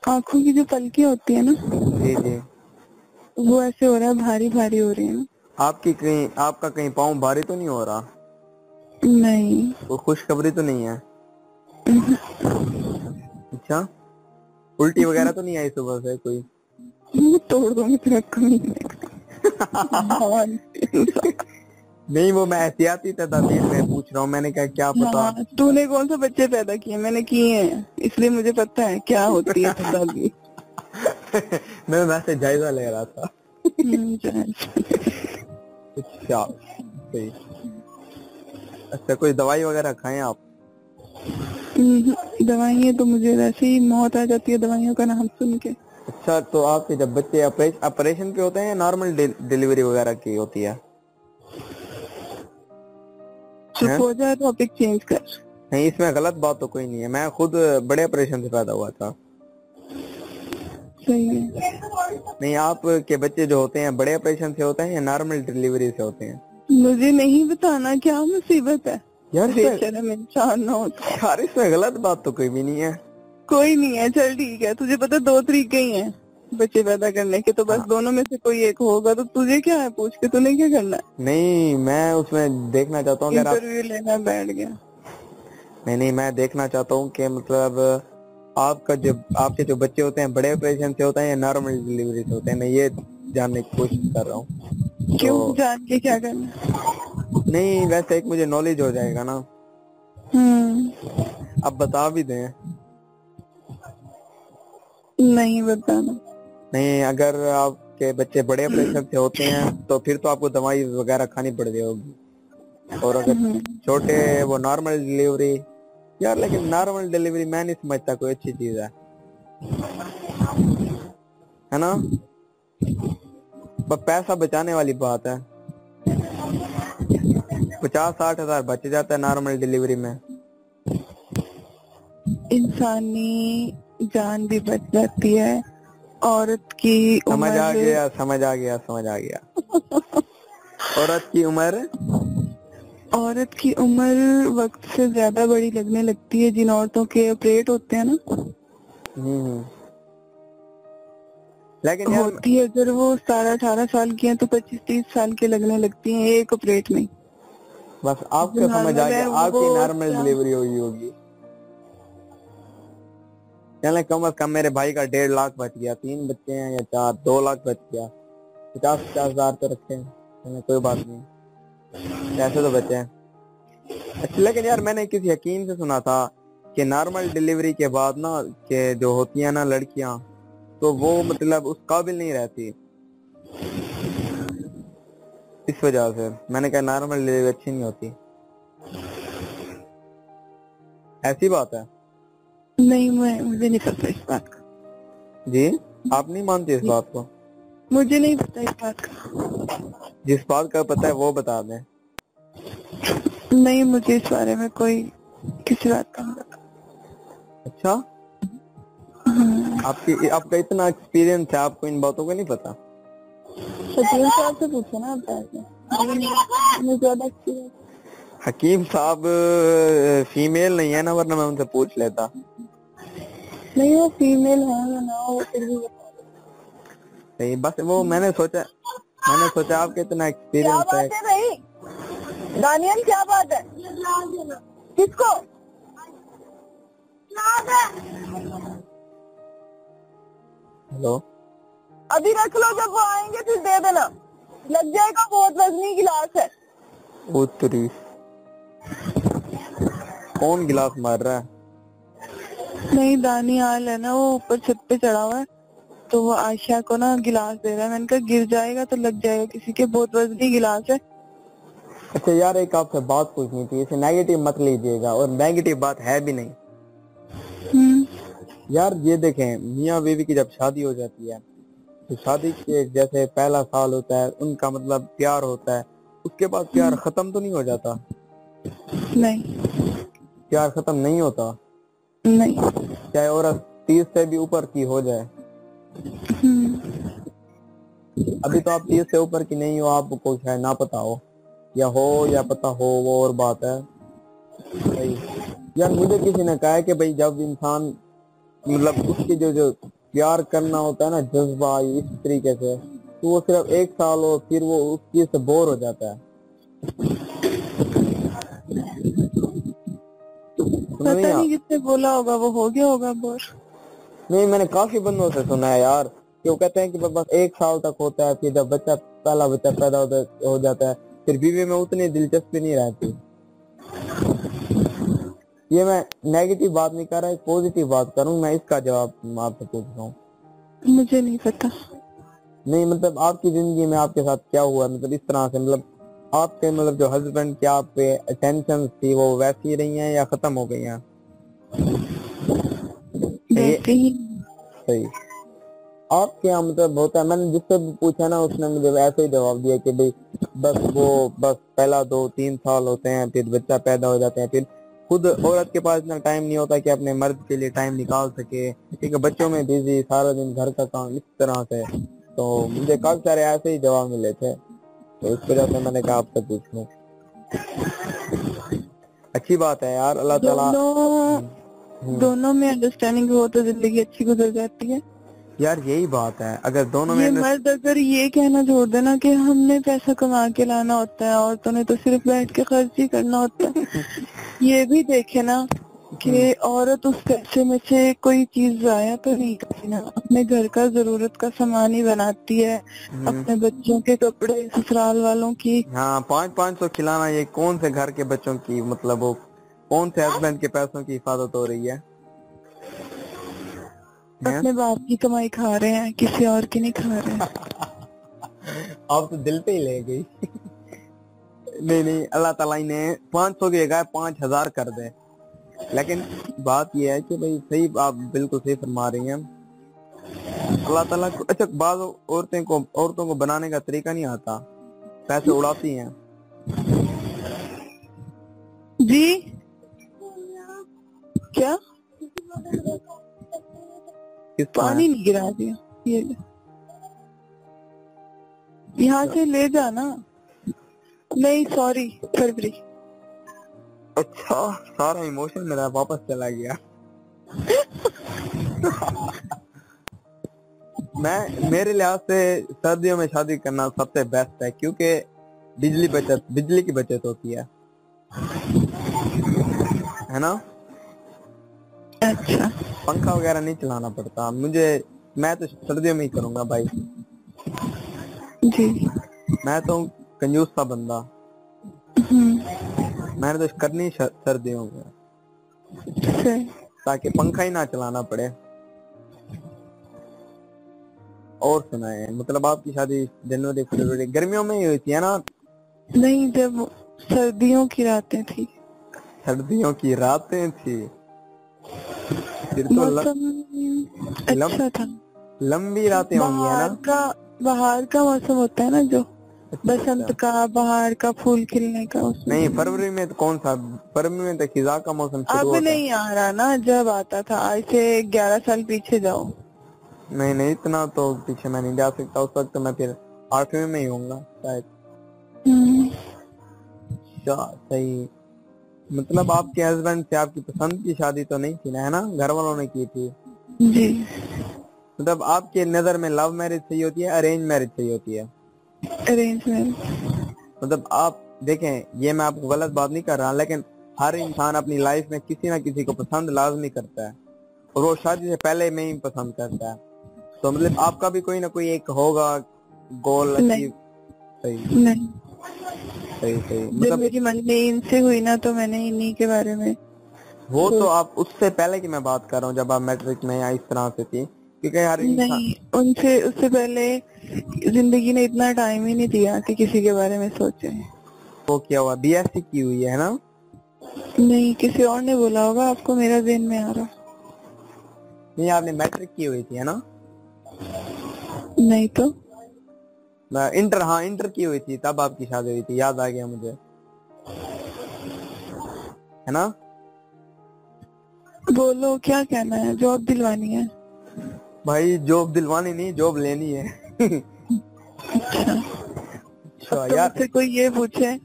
आंखों की जो पलकें होती है ना, जी जी, वो ऐसे हो रहा है, भारी भारी हो रही है ना। आपका कहीं पाँव भारी तो नहीं हो रहा? नहीं। कोई खुशखबरी तो नहीं है? अच्छा, उल्टी वगैरह तो नहीं आई सुबह से कोई? मुंह तोड़ दूंगी तेरा कमी नहीं, वो मैं एहतियाती तदाबीर में पूछ रहा हूँ, मैंने कहा क्या पता। हाँ, तूने कौन सा बच्चे पैदा किए? मैंने किए हैं, इसलिए मुझे पता है क्या होती है तदाबीर। मैं वैसे जायजा ले रहा था। अच्छा सही। अच्छा, कोई दवाई वगैरह खाएं आप? दवाइयाँ तो मुझे वैसे ही मौत आ जाती है दवाइयों का नाम सुन के। अच्छा, तो आपके जब बच्चे ऑपरेशन पे होते हैं या नॉर्मल डिलीवरी वगैरह की होती है? चुप हो जा, टॉपिक चेंज कर। नहीं, इसमें गलत बात तो कोई नहीं है, मैं खुद बड़े ऑपरेशन से पैदा हुआ था। सही है। नहीं, आपके बच्चे जो होते हैं बड़े ऑपरेशन से होते हैं या नॉर्मल डिलीवरी से होते हैं? मुझे नहीं बताना, क्या मुसीबत है यार बेशरम इंसान ना हो। यार, इसमें गलत बात तो कोई भी नहीं है। कोई नहीं है, चल ठीक है। तुझे पता 2 तरीके ही हैं बच्चे पैदा करने के, तो बस हाँ। दोनों में से कोई एक होगा। तो तुझे क्या है, पूछ के तूने क्या करना है? नहीं, मैं उसमें देखना चाहता हूँ अगर आप इंटरव्यू लेना बैठ गया। नहीं, मैं देखना चाहता हूँ कि मतलब आपके जो बच्चे होते हैं बड़े ऑपरेशन से होते हैं या नॉर्मल डिलीवरी से होते हैं, मैं ये जानने की कोशिश कर रहा हूँ। क्यों, तो जान के क्या करना? नहीं, वैसे एक मुझे नॉलेज हो जाएगा ना। आप बता भी दें। नहीं बताना। नहीं, अगर आपके बच्चे बड़े ऑपरेशन से होते हैं तो फिर तो आपको दवाई वगैरह खानी पड़ रही होगी, और अगर छोटे वो नॉर्मल डिलीवरी। यार लेकिन नॉर्मल डिलीवरी मैं नहीं समझता कोई अच्छी चीज है ना? बस पैसा बचाने वाली बात है। 50-60 हजार बच जाता है नॉर्मल डिलीवरी में। इंसानी जान भी बच जाती है, औरत की समझ आ उम्र। गया, समझ आ गया, समझ आ गया। औरत की उम्र औरत की उम्र वक्त से ज्यादा बड़ी लगने लगती है जिन औरतों के ऑपरेट होते हैं ना। लेकिन यार होती है, अगर वो 17-18 साल की हैं तो 25-30 साल के लगने लगती हैं एक ऑपरेट में। बस जो आपको समझ आ नॉर्मल है गया, वो आपकी नॉर्मल डिलीवरी हुई होगी। चले, कम से कम मेरे भाई का 1.5 लाख बच गया। 3 बच्चे हैं या 4, 2 लाख बच गया। 50-50 हजार तो रखे हैं, चले कोई बात नहीं, पैसे तो बचे हैं। अच्छा, लेकिन यार मैंने किसी हकीम से सुना था कि नॉर्मल डिलीवरी के बाद ना, कि जो होती है ना लड़कियां, तो वो मतलब उस काबिल नहीं रहती। इस वजह से मैंने कहा नॉर्मल डिलीवरी अच्छी नहीं होती। ऐसी बात है? नहीं, मुझे नहीं पता इस बात का। जी, आप नहीं मानते इस बात को? मुझे नहीं पता इस बात का। जिस बात का पता है वो बता दें। नहीं, मुझे इस बारे में कोई किसी बात का नहीं पता। अच्छा, आपका इतना एक्सपीरियंस है, आपको इन बातों का नहीं पता? हकीम साहब से पूछो ना आप। मुझे ज्यादा एक्सपीरियंस। हकीम साहब फीमेल नहीं है ना, वरना मैं उनसे पूछ लेता। नहीं, वो फीमेल है ना, वो फिर भी नहीं, बस वो मैंने सोचा आपके इतना एक्सपीरियंस है। क्या बात है भाई दानियल, क्या बात है? किसको? हेलो, अभी रख लो, जब वो आएंगे फिर दे देना, लग जाएगा, बहुत वजनी गिलास है। उत्तरी कौन गिलास मार रहा है? नहीं, दानियाल है ना, वो ऊपर छत पे चढ़ा हुआ है, तो वो आयशा को ना गिलास दे रहा है। मैंने कहा गिर जाएगा तो लग जाएगा किसी के, बहुत वजनी गिलास है। अच्छा यार, एक आपसे बात पूछनी थी, इसे नेगेटिव मत लीजिएगा, और नेगेटिव बात है भी नहीं। यार ये देखें, मियाँ बीवी की जब शादी हो जाती है तो शादी के जैसे पहला साल होता है उनका मतलब प्यार होता है, उसके बाद प्यार खत्म तो नहीं हो जाता? नहीं, प्यार खत्म नहीं होता, नहीं। चाहे औरत 30 से भी ऊपर की हो जाए। अभी तो आप 30 से ऊपर की नहीं हो, आपको शायद ना पता हो या पता हो, वो और बात है भाई। यार मुझे किसी ने कहा है कि भाई जब इंसान मतलब उसकी जो प्यार करना होता है ना, जज्बा इस तरीके से, तो वो सिर्फ 1 साल हो फिर वो उस चीज से बोर हो जाता है। पता नहीं किसने बोला होगा, वो हो गया होगा बोर। नहीं, मैंने काफी बंदों से सुना है यार कि वो कहते हैं कि बस 1 साल तक होता है, फिर जब पहला बच्चा पैदा हो जाता है फिर बीवी में उतनी दिलचस्पी नहीं रहती। ये मैं नेगेटिव बात नहीं कर रहा, एक पॉजिटिव बात कर रहा हूँ, मैं इसका जवाब आपसे पूछ रहा हूँ। मुझे नहीं पता। नहीं मतलब आपकी जिंदगी में आपके साथ क्या हुआ, मतलब इस तरह से, मतलब आपके मतलब जो हस्बैंड की आप पे अटेंशन थी वो वैसी रही हैं या खत्म हो गई हैं? सही। आपके यहाँ मतलब होता है, मैंने जिससे भी पूछा ना उसने मुझे ऐसे ही जवाब दिया कि भाई बस पहला 2-3 साल होते हैं, फिर बच्चा पैदा हो जाते हैं, फिर खुद औरत के पास इतना टाइम नहीं होता कि अपने मर्द के लिए टाइम निकाल सके, ठीक है, बच्चों में बिजी, सारा दिन घर का काम, इस तरह से। तो मुझे काफी सारे ऐसे ही जवाब मिले थे, तो इस वजह से मैंने कहा आपसे पूछ लूं। अच्छी बात है यार, अल्लाह ताला दोनों में अंडरस्टैंडिंग हो तो जिंदगी अच्छी गुजर जाती है यार, यही बात है। अगर दोनों ये में मर्द अगर ये कहना छोड़ देना कि हमने पैसा कमा के लाना होता है, औरतों ने तो सिर्फ बैठ के खर्च ही करना होता है ये भी देखे ना कि औरत उस पैसे में से कोई चीज जाया तो नहीं करती ना, अपने घर का जरूरत का सामान ही बनाती है, अपने बच्चों के कपड़े, ससुराल वालों की। हाँ, 500-500 खिलाना, ये कौन से घर के बच्चों की, मतलब वो कौन से हस्बैंड के पैसों की हिफाजत हो रही है? अपने बाप की कमाई खा रहे हैं, किसी और की नहीं खा रहे हैं। आप तो दिल पे ही ले गई नहीं, अल्लाह ताला ने 500 की जगह 5000 कर दे। लेकिन बात यह है कि भाई सही, आप बिल्कुल सही फरमा रही हैं। अल्लाह ताला को, अच्छा, बाज़ औरतों को बनाने का तरीका नहीं आता, पैसे उड़ाती हैं जी। क्या? पानी नहीं गिरा दिया, ये यहाँ से ले जाना। नहीं सॉरी, फरवरी। अच्छा, सारा इमोशन मेरा वापस चला गया मेरे लिहाज से सर्दियों में शादी करना सबसे बेस्ट है, क्योंकि बिजली की बचत होती है ना। अच्छा, पंखा वगैरह नहीं चलाना पड़ता मैं तो सर्दियों में ही करूंगा भाई जी। मैं तो कंजूस सा बंदा, मैंने तो करनी सर्दियों में, ताकि पंखा ही ना चलाना पड़े। और सुनाए, मतलब आपकी शादी जनवरी फरवरी गर्मियों में ही हुई थी है ना? नहीं, जब सर्दियों की रातें थी। सर्दियों की रातें थी, फिर तो अच्छा था। लंबी रातें होंगी है ना? बाहर का मौसम होता है ना, जो बसंत का, बाहर का, फूल खिलने का। नहीं, फरवरी में तो कौन सा, फरवरी में तो खिजा का मौसम शुरू अब नहीं आ रहा ना, जब आता था। आज से 11 साल पीछे जाओ। नहीं, इतना तो पीछे मैं नहीं जा सकता, उस वक्त तो मैं फिर 8वीं में ही होऊंगा शायद। सही। मतलब आपके हस्बैंड से आपकी पसंद की शादी तो नहीं थी ना, है ना? घर वालों ने की थी जी। मतलब आपके नजर में लव मैरिज सही होती है, अरेंज मैरिज सही होती है? Arrange marriage. मतलब आप देखें, ये मैं आपको गलत बात नहीं कर रहा, लेकिन हर इंसान अपनी लाइफ में किसी ना किसी को पसंद लाजमी करता है, और वो शादी से पहले में ही पसंद करता है। तो मतलब आपका भी कोई ना कोई एक होगा गोल अचीव। सही नहीं, सही। मतलब जब मेरी मंगनी इनसे हुई ना, तो मैंने इन्हीं के बारे में वो तो आप उससे पहले की मैं बात कर रहा हूँ, जब आप मैट्रिक में या इस तरह से थी, क्योंकि हर नहीं, उससे पहले जिंदगी ने इतना टाइम ही नहीं दिया कि किसी के बारे में सोचे। वो क्या हुआ, बीएससी की हुई है ना? नहीं, किसी और ने बोला होगा आपको, मेरा ज़हन में आ रहा। नहीं, आपने मैट्रिक की हुई थी है ना? नहीं तो इंटर की हुई थी, तब आपकी शादी हुई थी, याद आ गया मुझे, है ना? बोलो क्या कहना है, जॉब दिलवानी है? भाई जॉब दिलवानी नहीं, जॉब लेनी है अच्छा यार, मुझसे कोई ये पूछे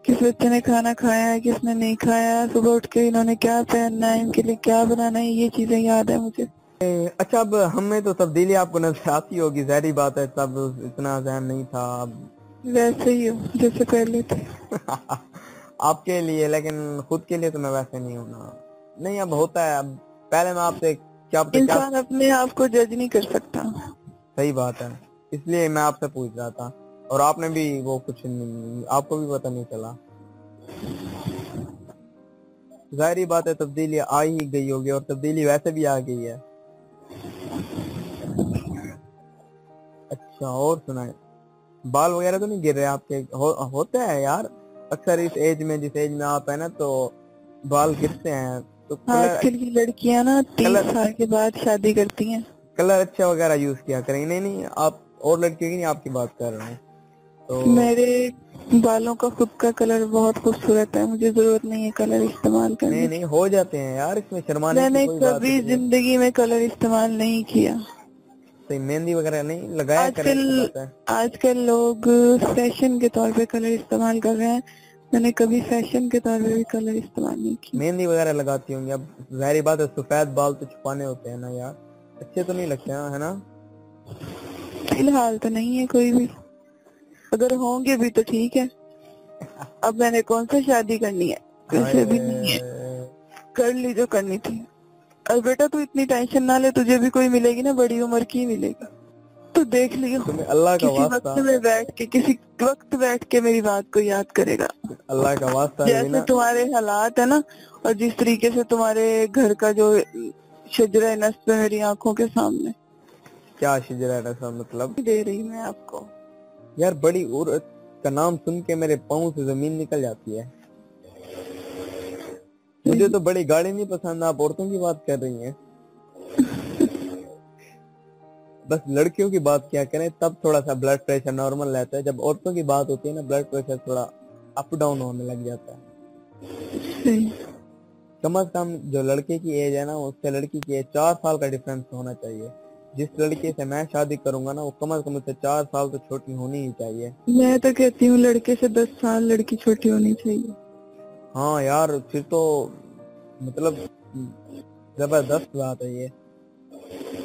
किस बच्चे ने खाना खाया है, किसने नहीं खाया, सुबह उठ के इन्होंने क्या पहनना है, इनके लिए क्या बनाना है, ये चीजें याद है मुझे। अच्छा, अब हमें तो तब्दीली आपको नजर आती होगी, जाहिर बात है, तब इतना जहन नहीं था। अब वैसे ही हो जैसे पहले थे। आपके लिए, लेकिन खुद के लिए तो मैं वैसे नहीं हूँ ना। नहीं, अब होता है। अब पहले मैं आपसे क्या पता क्या। इंसान अपने आप को जज नहीं कर सकता। सही बात है, इसलिए मैं आपसे पूछ रहा था। और आपने भी वो कुछ आपको भी पता नहीं चला। जाहिर बात है, तब्दीली आ ही गई होगी, और तब्दीली वैसे भी आ गई है। अच्छा, और सुनाए, बाल वगैरह तो नहीं गिर रहे आपके? होता है यार, अक्सर इस एज में, जिस एज में आप है ना, तो बाल गिरते हैं। तो कलर आजकल की लड़कियां ना 30 साल के बाद शादी करती हैं। कलर अच्छा वगैरह यूज किया करें। नहीं नहीं, आप और लड़कियों की नहीं, आपकी बात कर रहा हूँ। तो मेरे बालों का खुद का कलर बहुत खूबसूरत है, मुझे जरूरत नहीं है कलर इस्तेमाल नहीं करने नहीं, की। हो जाते हैं यार, इसमें शर्माने की मैंने कोई बात कभी नहीं है। जिंदगी में कलर इस्तेमाल नहीं किया। तो मेहंदी वगैरह नहीं लगाया करें, आजकल अच्छी बात है। आजकल लोग फैशन के तौर पे कलर इस्तेमाल कर रहे हैं। मैंने कभी फैशन के तौर पे भी कलर इस्तेमाल नहीं किया। मेहंदी वगैरह लगाती होंगी। अब जाहिर बात है, सफेद बाल तो छुपाने होते हैं ना यार, अच्छे तो नहीं लगते हैं, है ना? फिलहाल तो नहीं है कोई भी, अगर होंगे भी तो ठीक है। अब मैंने कौन सा शादी करनी है, वैसे भी नहीं है। हाय, कर ली जो करनी थी। और बेटा तू इतनी टेंशन ना ले, तुझे भी कोई मिलेगी ना, बड़ी उम्र की मिलेगी। तो देख लियो, तुम्हें अल्लाह का वास्ता, किसी वक्त बैठ के मेरी बात को याद करेगा। अल्लाह का वास्ता जैसे बिना। तुम्हारे हालात है ना, और जिस तरीके से तुम्हारे घर का जो शजरा नस्ब है मेरी आंखों के सामने क्या शिजरा ऐसा मतलब? दे रही मैं आपको। यार, बड़ी औरत का नाम सुन के मेरे पाँव से जमीन निकल जाती है। मुझे तो बड़ी गाड़ी नहीं पसंद, आप औरतों की बात कर रही हैं। बस लड़कियों की बात क्या करें, तब थोड़ा सा ब्लड प्रेशर नॉर्मल रहता है। जब औरतों की बात होती है ना, ब्लड प्रेशर थोड़ा अप डाउन होने लग जाता है। कम से कम जो लड़के की एज है ना, उससे लड़की की एज 4 साल का डिफरेंस होना चाहिए। जिस लड़के से मैं शादी करूंगा ना, वो कम से कम उससे 4 साल तो छोटी होनी ही चाहिए। मैं तो कहती हूँ लड़के से 10 साल लड़की छोटी होनी चाहिए। हाँ यार, फिर तो मतलब जबरदस्त बात है ये।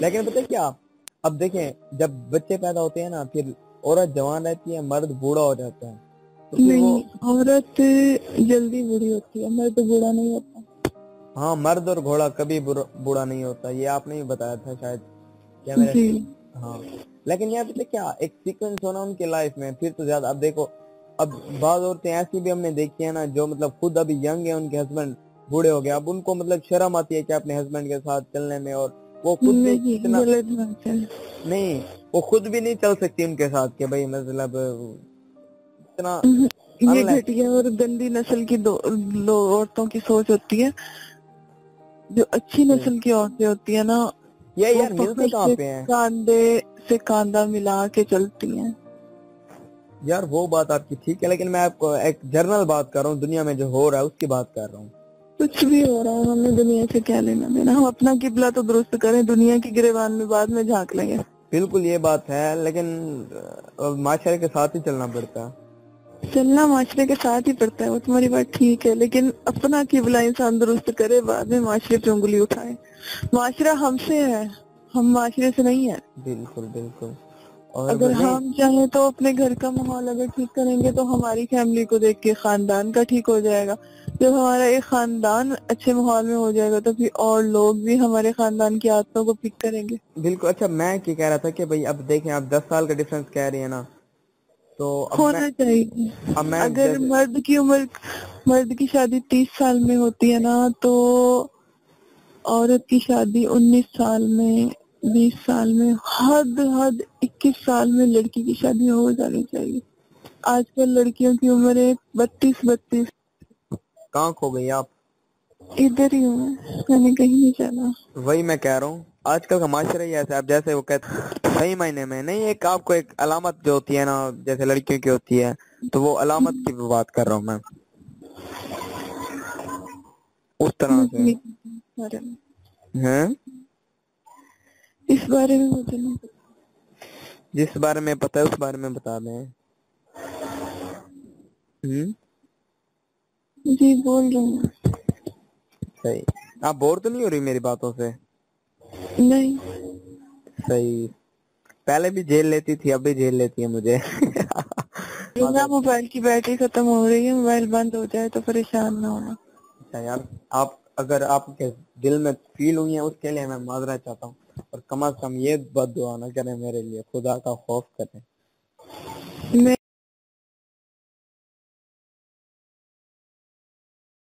लेकिन पता है क्या, अब देखें, जब बच्चे पैदा होते हैं ना, फिर औरत जवान रहती है, मर्द बूढ़ा हो जाता है। तो फिर वो, नहीं, औरत जल्दी बूढ़ी होती है, मर्द बूढ़ा नहीं होता। हाँ, मर्द और घोड़ा कभी बूढ़ा नहीं होता, ये आपने ही बताया था शायद, क्या मेरे। जी। हाँ, लेकिन यार पता है क्या, एक सीक्वेंस होना उनके लाइफ में, फिर तो ज्यादा। अब देखो, अब बाज औरतें ऐसी भी हमने देखी है ना, जो मतलब खुद अभी यंग है, उनके हस्बैंड बूढ़े हो गए, अब उनको मतलब शर्म आती है कि अपने हस्बैंड के साथ चलने में, और वो खुद भी नहीं, इतना गलत बात है। नहीं, वो खुद भी नहीं चल सकती उनके साथ, कि भाई मतलब इतना ये अनलेस। घटिया और गंदी नस्ल की औरतों की सोच होती है। जो अच्छी नस्ल की औरतें होती है ना, ये वो यार मिलते फख्र कहाँ से पे हैं? कांधे से कांधा मिला के चलती हैं। यार वो बात आपकी ठीक है, लेकिन मैं आपको एक जनरल बात कर रहा हूँ, दुनिया में जो हो रहा है उसकी बात कर रहा हूँ। कुछ भी हो रहा है, हमें दुनिया से क्या लेना देना। हम अपना किबला तो दुरुस्त करें, दुनिया की गिरेबान में बाद में झांक लेंगे। बिल्कुल ये बात है, लेकिन माशरे के साथ ही चलना पड़ता है। चलना माशरे के साथ ही पड़ता है, वो तुम्हारी बात ठीक है, लेकिन अपना किबला इंसान दुरुस्त करे, बाद में माशरे पे उंगली उठाए। माशरा हमसे है, हम माशरे से नहीं है। बिल्कुल बिल्कुल। और अगर नहीं, हम चाहें तो अपने घर का माहौल अगर ठीक करेंगे तो हमारी फैमिली को देख के खानदान का ठीक हो जाएगा। जब हमारा एक खानदान अच्छे माहौल में हो जाएगा तो फिर और लोग भी हमारे खानदान की आदतों को पिक करेंगे। बिल्कुल। अच्छा, मैं क्या कह रहा था कि भाई, अब देखें, आप 10 साल का डिफरेंस कह रही है ना, तो होना चाहिए। अब मैं अगर जैसे, मर्द की शादी 30 साल में होती है ना, तो औरत की शादी 19 साल में, 20 साल में, हद हद 21 साल में लड़की की शादी हो जानी चाहिए। आजकल लड़कियों की उम्र है 32-32। कहाँ खो गई आप? इधर ही हूँ मैंने कहीं नहीं जाना। वही मैं कह रहा हूँ, आजकल का माशरा ही ऐसा है। अब जैसे वो कहते, सही मायने में नहीं, एक आपको एक अलामत जो होती है ना, जैसे लड़कियों की होती है, तो वो अलामत की बात कर रहा हूँ मैं, उस तरह मुझे से। नहीं पता इस बारे में। हैं? इस बारे में मुझे नहीं पता। जिस बारे में पता है उस बारे में बता दें। हम्म। जी बोल रही हूँ। सही। आप बोर तो नहीं हो रही मेरी बातों से? नहीं, सही, पहले भी झेल लेती थी, अब भी झेल लेती है मुझे। ना मोबाइल की बैटरी खत्म हो रही है, मोबाइल बंद हो जाए तो परेशान ना होना। अच्छा यार, आप अगर आपके दिल में फील हुई है उसके लिए मैं माजरा चाहता हूँ, और कम से कम ये बद दुआ ना करें मेरे लिए, खुदा का खौफ करें। मैं